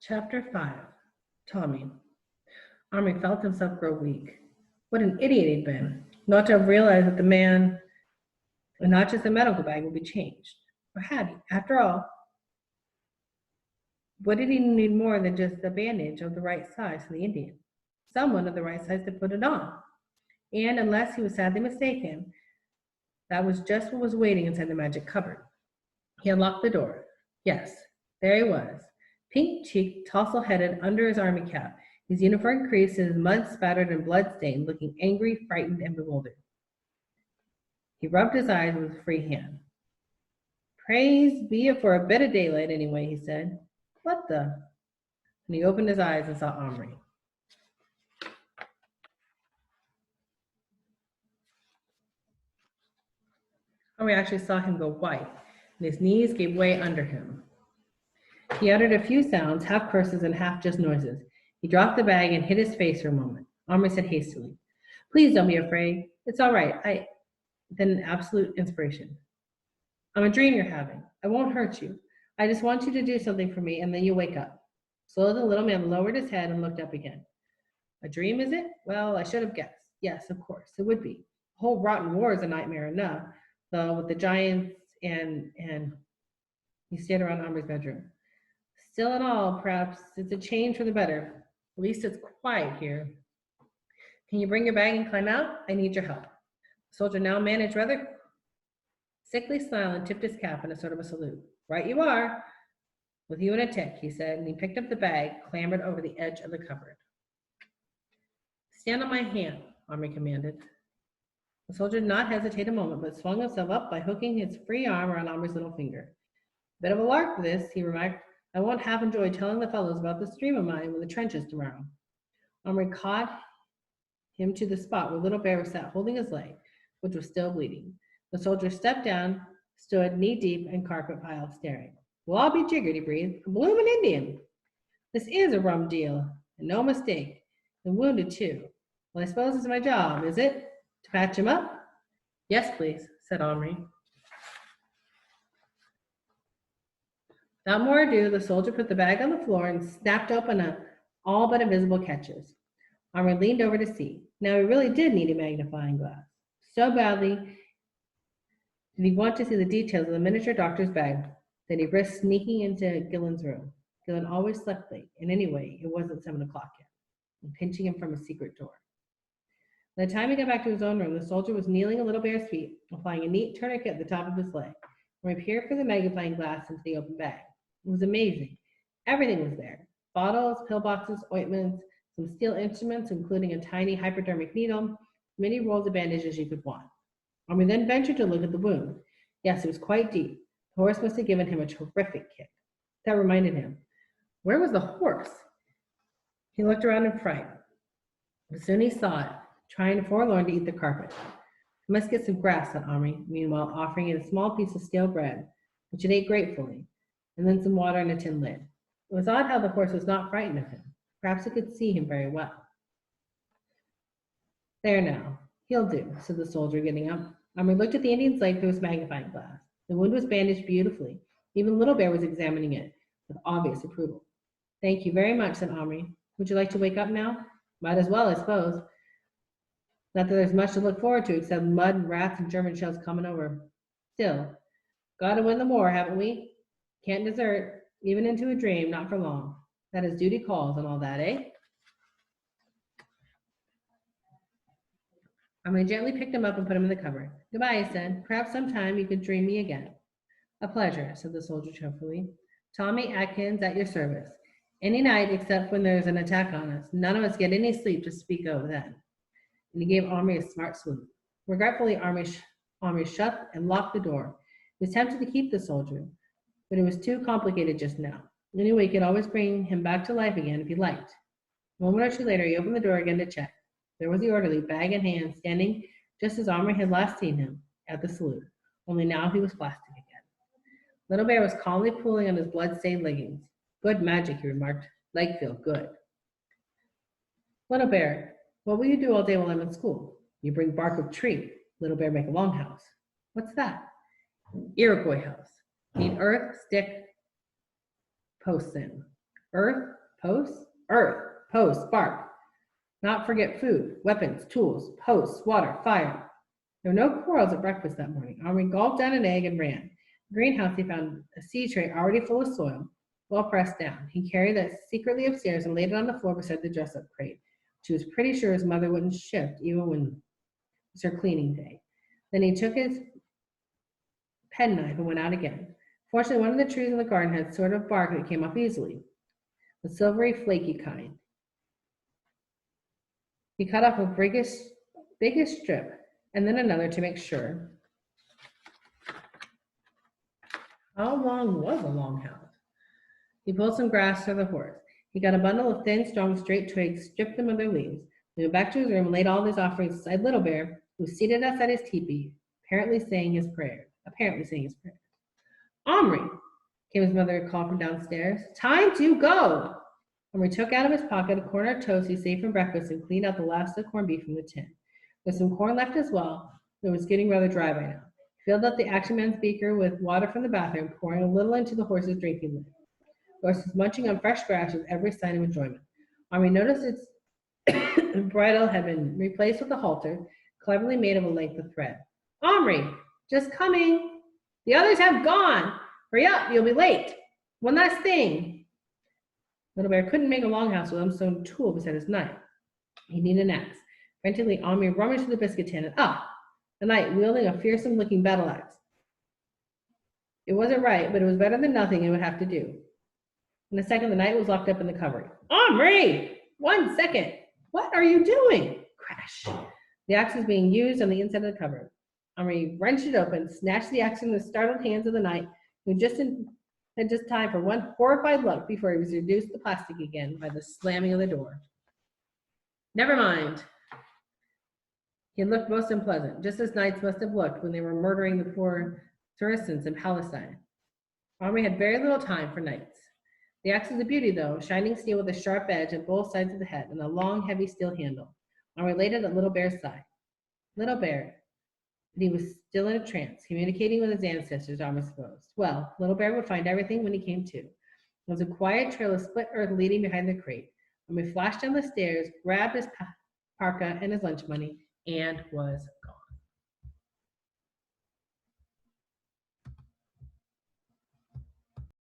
Chapter 5. Tommy. Army felt himself grow weak. What an idiot he'd been, not to have realized that the man, and not just the medical bag, would be changed. Or had he? After all, what did he need more than just a bandage of the right size for the Indian? Someone of the right size to put it on. And unless he was sadly mistaken, that was just what was waiting inside the magic cupboard. He unlocked the door. Yes, there he was, pink-cheeked, tousle-headed under his army cap, his uniform creased and his mud-spattered and blood-stained, looking angry, frightened, and bewildered. He rubbed his eyes with a free hand. Praise be it for a bit of daylight anyway, he said. What the? And he opened his eyes and saw Omri. Omri actually saw him go white, and his knees gave way under him. He uttered a few sounds, half curses and half just noises. He dropped the bag and hid his face for a moment. Omri said hastily, Please don't be afraid. It's all right. Then an absolute inspiration. I'm a dream you're having. I won't hurt you. I just want you to do something for me, and then you wake up. Slowly, the little man lowered his head and looked up again. A dream, is it? Well, I should have guessed. Yes, of course, it would be. The whole rotten war is a nightmare enough, though, with the giants and he stared around Omri's bedroom. Still in all, perhaps it's a change for the better. At least it's quiet here. Can you bring your bag and climb out? I need your help. The soldier now managed rather sickly smile and tipped his cap in a sort of a salute. Right you are. With you in a tick, he said, and he picked up the bag, clambered over the edge of the cupboard. Stand on my hand, Omri commanded. The soldier did not hesitate a moment, but swung himself up by hooking his free arm around Omri's little finger. Bit of a lark this, he remarked. I won't half enjoy telling the fellows about this dream of mine in the trenches tomorrow. Omri caught him to the spot where Little Bear was sat holding his leg, which was still bleeding. The soldier stepped down, stood knee-deep in carpet pile, staring. Well, I'll be jiggered, he breathed. A bloomin' Indian. This is a rum deal, and no mistake. And wounded, too. Well, I suppose it's my job, is it? To patch him up? Yes, please, said Omri. Without more ado, the soldier put the bag on the floor and snapped open all but invisible catches. Omri leaned over to see. Now he really did need a magnifying glass. So badly did he want to see the details of the miniature doctor's bag that he risked sneaking into Gillen's room. Gillen always slept late, and anyway, it wasn't 7 o'clock yet, and pinching him from a secret door. By the time he got back to his own room, the soldier was kneeling at Little Bear's feet, applying a neat tourniquet at the top of his leg, when he peered through the magnifying glass into the open bag. It was amazing. Everything was there. Bottles, pillboxes, ointments, some steel instruments, including a tiny hypodermic needle, many rolls of bandages you could want. Omri then ventured to look at the wound. Yes, it was quite deep. The horse must have given him a terrific kick. That reminded him. Where was the horse? He looked around in fright. But soon he saw it, trying forlorn to eat the carpet. I must get some grass, said Omri, meanwhile offering it a small piece of stale bread, which it ate gratefully, and then some water in a tin lid. It was odd how the horse was not frightened of him. Perhaps it could see him very well. There now, he'll do, said the soldier, getting up. Omri looked at the Indian's leg through his magnifying glass. The wound was bandaged beautifully. Even Little Bear was examining it with obvious approval. Thank you very much, said Omri. Would you like to wake up now? Might as well, I suppose. Not that there's much to look forward to except mud and rats and German shells coming over. Still, gotta win the war, haven't we? Can't desert, even into a dream, not for long. That is duty calls and all that, eh? Omri gently picked him up and put him in the cupboard. Goodbye, he said. Perhaps sometime you could dream me again. A pleasure, said the soldier cheerfully. Tommy Atkins at your service. Any night except when there's an attack on us. None of us get any sleep to speak of then. And he gave Omri a smart salute. Regretfully, Omri shut and locked the door. He was tempted to keep the soldier, but it was too complicated just now. Anyway, he could always bring him back to life again if he liked. A moment or two later, he opened the door again to check. There was the orderly, bag in hand, standing just as Omri had last seen him, at the salute, only now he was plastic again. Little Bear was calmly pulling on his blood-stained leggings. Good magic, he remarked. Leg feel good. Little Bear, what will you do all day while I'm in school? You bring bark of tree. Little Bear make a longhouse. What's that? Iroquois house. Need earth, stick, posts in. Earth, posts, bark. Not forget food, weapons, tools, posts, water, fire. There were no quarrels at breakfast that morning. Omri gulped down an egg and ran. In the greenhouse, he found a seed tray already full of soil, well pressed down. He carried that secretly upstairs and laid it on the floor beside the dress-up crate. She was pretty sure his mother wouldn't shift, even when it was her cleaning day. Then he took his penknife and went out again. Fortunately, one of the trees in the garden had sort of bark that came up easily, the silvery, flaky kind. He cut off a biggest strip and then another to make sure. How long was a longhouse? He pulled some grass for the horse. He got a bundle of thin, strong, straight twigs, stripped them of their leaves. He went back to his room and laid all his offerings beside Little Bear, who was seated outside his teepee, apparently saying his prayers. Omri, came his mother called from downstairs. Time to go! Omri took out of his pocket a corner of toast he saved from breakfast and cleaned out the last of the corned beef from the tin. There's some corn left as well, though it was getting rather dry by now. He filled up the Action Man's beaker with water from the bathroom, pouring a little into the horse's drinking lid. The horse was munching on fresh grass with every sign of enjoyment. Omri noticed its bridle had been replaced with a halter, cleverly made of a length of thread. Omri, just coming. The others have gone. Hurry up, you'll be late. One last thing. Little Bear couldn't make a longhouse with a stone tool beside his knife. He needed an axe. Frantically, Omri rummaged through the biscuit tin and a knight wielding a fearsome-looking battle axe. It wasn't right, but it was better than nothing it would have to do. In a second, the knight was locked up in the cupboard. Omri! 1 second. What are you doing? Crash. The axe was being used on the inside of the cupboard. Omri wrenched it open, snatched the axe from the startled hands of the knight, who had just time for one horrified look before he was reduced to plastic again by the slamming of the door. Never mind. He had looked most unpleasant, just as knights must have looked when they were murdering the poor Saracens in Palestine. Omri had very little time for knights. The axe was a beauty, though, shining steel with a sharp edge on both sides of the head and a long, heavy steel handle. Omri laid it at Little Bear's side. Little Bear, but he was still in a trance, communicating with his ancestors, Omri supposed. Well, Little Bear would find everything when he came to. There was a quiet trail of split earth leading behind the crate. Omri flashed down the stairs, grabbed his parka and his lunch money, and was